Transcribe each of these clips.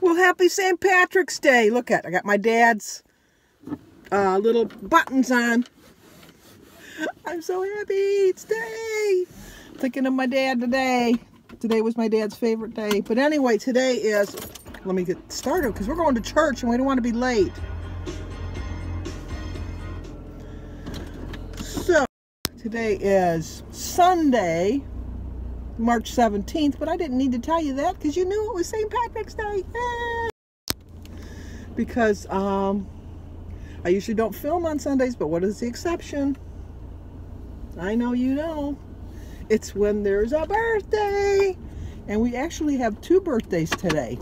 Well, happy St. Patrick's Day. Look at, I got my dad's little buttons on. I'm so happy. It's day. Thinking of my dad today. Today was my dad's favorite day. But anyway, today is, let me get started because we're going to church and we don't want to be late. So, today is Sunday, March 17th, but I didn't need to tell you that because you knew it was St. Patrick's Day. Yay! Because I usually don't film on Sundays, but what is the exception? I know you know. It's when there's a birthday. And we actually have two birthdays today.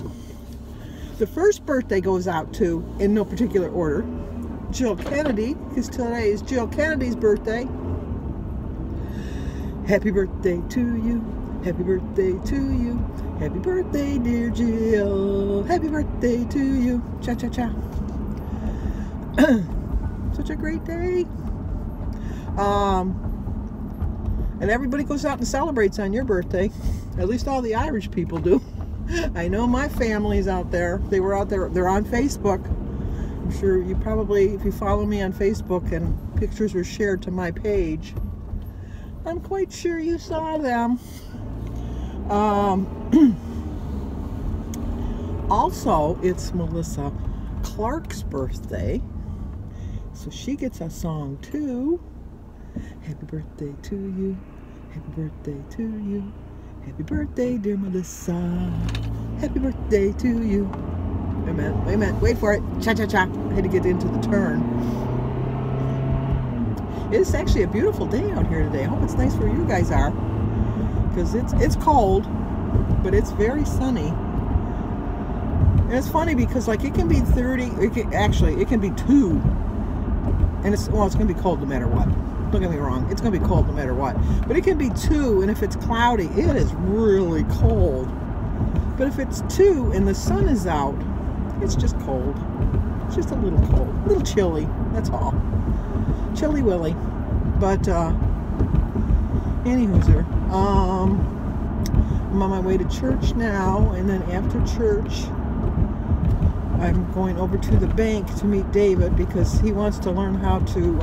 The first birthday goes out to, in no particular order, Jill Kennedy, because today is Jill Kennedy's birthday. Happy birthday to you. Happy birthday to you. Happy birthday, dear Jill. Happy birthday to you. Cha-cha-cha. Such a great day. And everybody goes out and celebrates on your birthday. At least all the Irish people do. I know my family's out there. They were out there. They're on Facebook. I'm sure you probably, if you follow me on Facebook and pictures were shared to my page, I'm quite sure you saw them. Also, it's Melissa Clark's birthday. So she gets a song too. Happy birthday to you. Happy birthday to you. Happy birthday, dear Melissa. Happy birthday to you. Wait a minute, wait a minute, wait for it. Cha-cha-cha. I had to get into the turn. It's actually a beautiful day out here today. I hope it's nice where you guys are. Because it's cold, but it's very sunny. And it's funny because like it can be 30, it can be 2. And it's going to be cold no matter what. Don't get me wrong, it's going to be cold no matter what. But it can be 2, and if it's cloudy, it is really cold. But if it's 2 and the sun is out, it's just cold. It's just a little cold, a little chilly, that's all. Chilly willy. But, anywho, I'm on my way to church now, and then after church, I'm going over to the bank to meet David because he wants to learn how to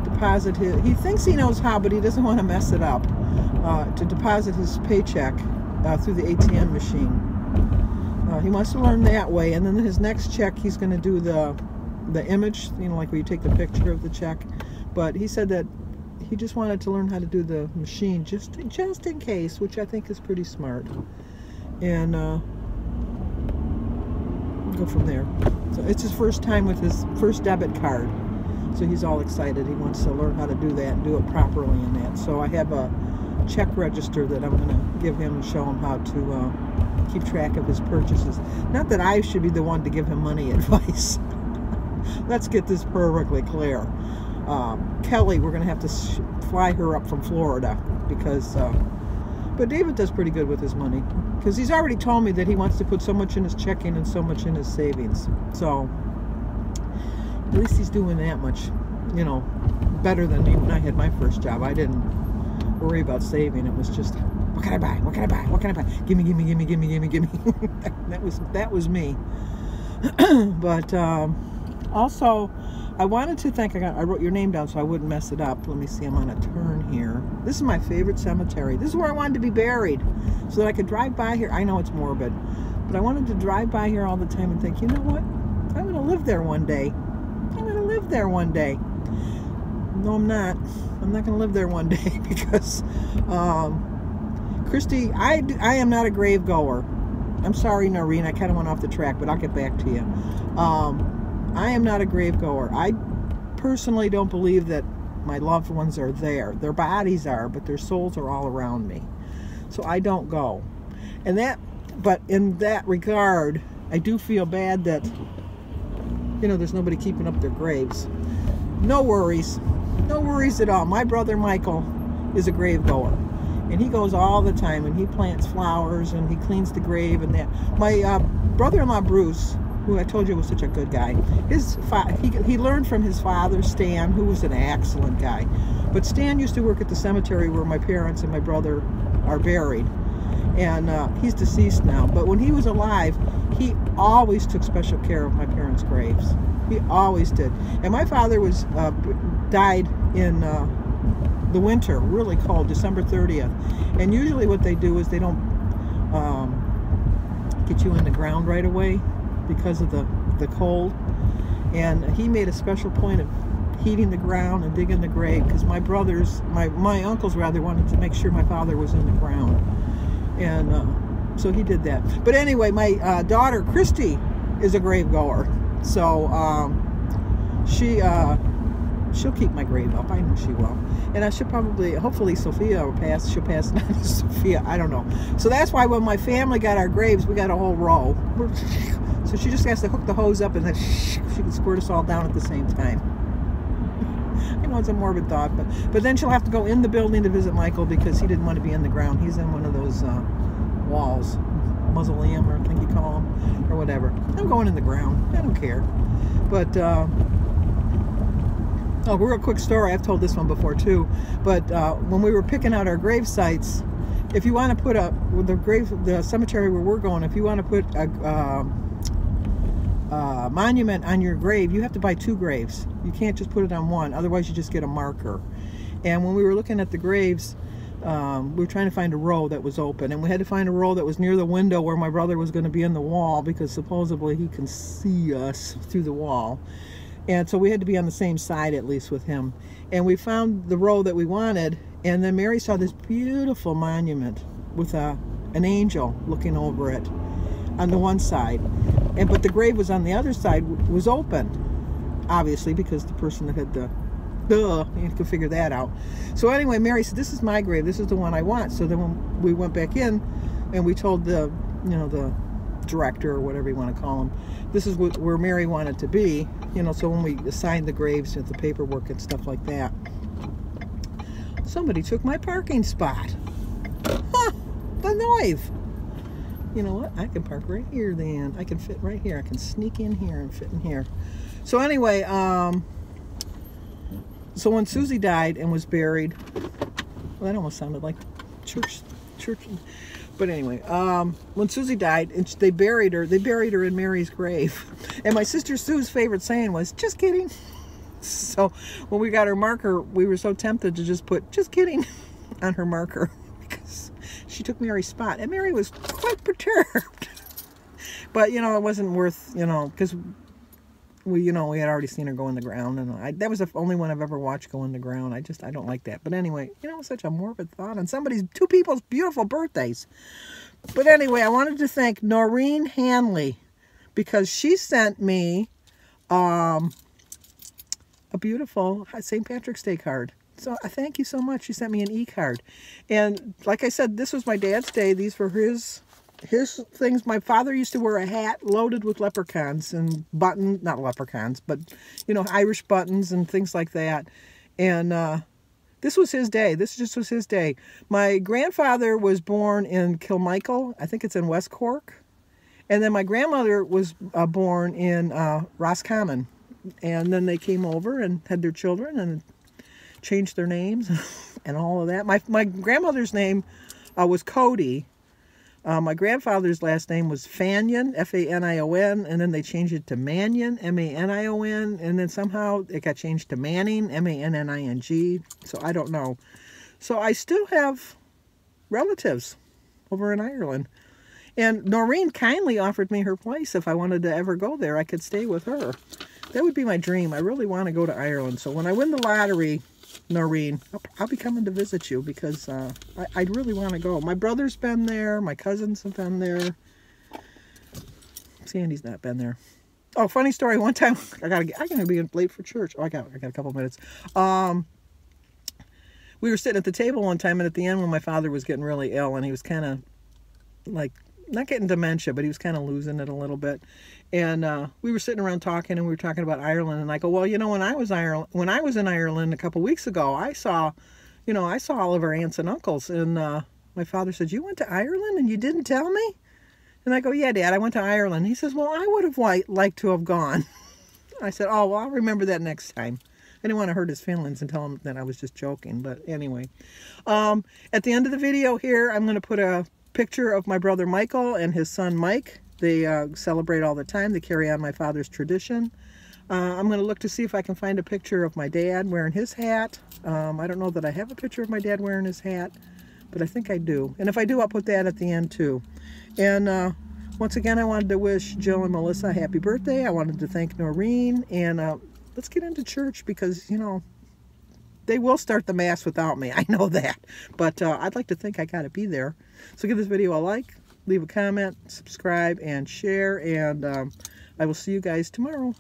deposit his, he thinks he knows how, but he doesn't want to mess it up, to deposit his paycheck through the ATM machine. He wants to learn that way, and then his next check he's going to do the image, you know, like where you take the picture of the check. But he said that he just wanted to learn how to do the machine just in case, which I think is pretty smart. And go from there. So it's his first time with his first debit card. So he's all excited. He wants to learn how to do that and do it properly in that. So I have a check register that I'm going to give him and show him how to keep track of his purchases. Not that I should be the one to give him money advice. Let's get this perfectly clear. Kelly, we're going to have to fly her up from Florida because, but David does pretty good with his money because he's already told me that he wants to put so much in his checking and so much in his savings. So at least he's doing that much, you know, better than me when I had my first job. I didn't worry about saving. It was just, what can I buy? What can I buy? What can I buy? Gimme, gimme, gimme, gimme, gimme, gimme. that was me. But also, I wanted to thank, I wrote your name down so I wouldn't mess it up. Let me see, I'm on a turn here. This is my favorite cemetery. This is where I wanted to be buried so that I could drive by here. I know it's morbid, but I wanted to drive by here all the time and think, you know what? I'm going to live there one day. I'm going to live there one day. No, I'm not. I'm not going to live there one day because, Christy, I am not a grave goer. I'm sorry, Noreen, I kind of went off the track, but I'll get back to you. I am not a grave goer. I personally don't believe that my loved ones are there. Their bodies are, but their souls are all around me. So I don't go. But in that regard, I do feel bad that, you know, there's nobody keeping up their graves. No worries. No worries at all. My brother Michael is a grave goer. And he goes all the time, and he plants flowers, and he cleans the grave and that. My brother-in-law Bruce, who I told you was such a good guy, he learned from his father, Stan, who was an excellent guy. But Stan used to work at the cemetery where my parents and my brother are buried. And he's deceased now. But when he was alive, he always took special care of my parents' graves. He always did. And my father was died in the winter, really cold, December 30th. And usually what they do is they don't get you in the ground right away because of the cold. And he made a special point of heating the ground and digging the grave, because my brothers, my uncles rather, wanted to make sure my father was in the ground. And so he did that. But anyway, my daughter Christy is a grave goer, so she'll keep my grave up. I know she will. And I should probably, hopefully Sophia will pass. She'll pass it on to Sophia. I don't know. So that's why when my family got our graves, we got a whole row. So she just has to hook the hose up and then she can squirt us all down at the same time. I know it's a morbid thought, but then she'll have to go in the building to visit Michael because he didn't want to be in the ground. He's in one of those walls, mausoleum, or I think you call them, or whatever. I'm going in the ground. I don't care. But oh, real quick story. I've told this one before too. But when we were picking out our grave sites, if you want to put the cemetery where we're going, if you want to put a monument on your grave, you have to buy 2 graves. You can't just put it on one, otherwise you just get a marker. And when we were looking at the graves, we were trying to find a row that was open, and we had to find a row that was near the window where my brother was going to be in the wall, because supposedly he can see us through the wall. And so we had to be on the same side at least with him. And we found the row that we wanted, and then Mary saw this beautiful monument with an angel looking over it on the one side. But the grave was on the other side, was open, obviously, because the person that had you could figure that out. So anyway, Mary said, "This is my grave. This is the one I want." So then when we went back in, and we told the director, or whatever you want to call him, this is where Mary wanted to be. So when we assigned the graves with the paperwork and stuff like that, somebody took my parking spot. Huh, the knife. You know what? I can park right here then. I can fit right here. I can sneak in here and fit in here. So anyway, so when Susie died and was buried, well, that almost sounded like church. But anyway, when Susie died and they buried her in Mary's grave. And my sister Sue's favorite saying was, "Just kidding." So when we got her marker, we were so tempted to just put "just kidding" on her marker, because she took Mary's spot, and Mary was quite perturbed. But it wasn't worth, because we had already seen her go in the ground, and that was the only one I've ever watched go in the ground. I don't like that. But anyway, it's such a morbid thought on two people's beautiful birthdays. But anyway, I wanted to thank Noreen Hanley, because she sent me a beautiful St. Patrick's Day card. So I thank you so much. She sent me an e-card. And like I said, this was my dad's day. These were his things. My father used to wear a hat loaded with leprechauns and buttons, not leprechauns, but Irish buttons and things like that. And this was his day. This just was his day. My grandfather was born in Kilmichael. I think it's in West Cork. And then my grandmother was born in Roscommon. And then they came over and had their children and changed their names and all of that. My grandmother's name was Cody. My grandfather's last name was Fanion, F-A-N-I-O-N, and then they changed it to Mannion, M-A-N-I-O-N, and then somehow it got changed to Manning, M-A-N-N-I-N-G, so I don't know. So I still have relatives over in Ireland. And Noreen kindly offered me her place. If I wanted to ever go there, I could stay with her. That would be my dream. I really want to go to Ireland. So when I win the lottery, Noreen, I'll be coming to visit you, because I really want to go. My brother's been there. My cousins have been there. Sandy's not been there. Oh, funny story. One time, I'm gonna be late for church. Oh, I got a couple minutes. We were sitting at the table one time, and at the end, when my father was getting really ill, and he was kind of like, not getting dementia, but he was kind of losing it a little bit. And we were sitting around talking, and we were talking about Ireland. And I go, well, when I was in Ireland a couple weeks ago, I saw all of our aunts and uncles. And my father said, "You went to Ireland and you didn't tell me?" And I go, "Yeah, Dad, I went to Ireland." He says, "Well, I would have liked to have gone." I said, "Oh, well, I'll remember that next time." I didn't want to hurt his feelings and tell him that I was just joking. But anyway, at the end of the video here, I'm going to put a picture of my brother Michael and his son Mike. They celebrate all the time. They carry on my father's tradition. I'm going to look to see if I can find a picture of my dad wearing his hat. I don't know that I have a picture of my dad wearing his hat, but I think I do. And if I do, I'll put that at the end too. And once again, I wanted to wish Jill and Melissa a happy birthday. I wanted to thank Noreen. And let's get into church because, you know, they will start the Mass without me. I know that. But I'd like to think I got to be there. So give this video a like, leave a comment, subscribe, and share. And I will see you guys tomorrow.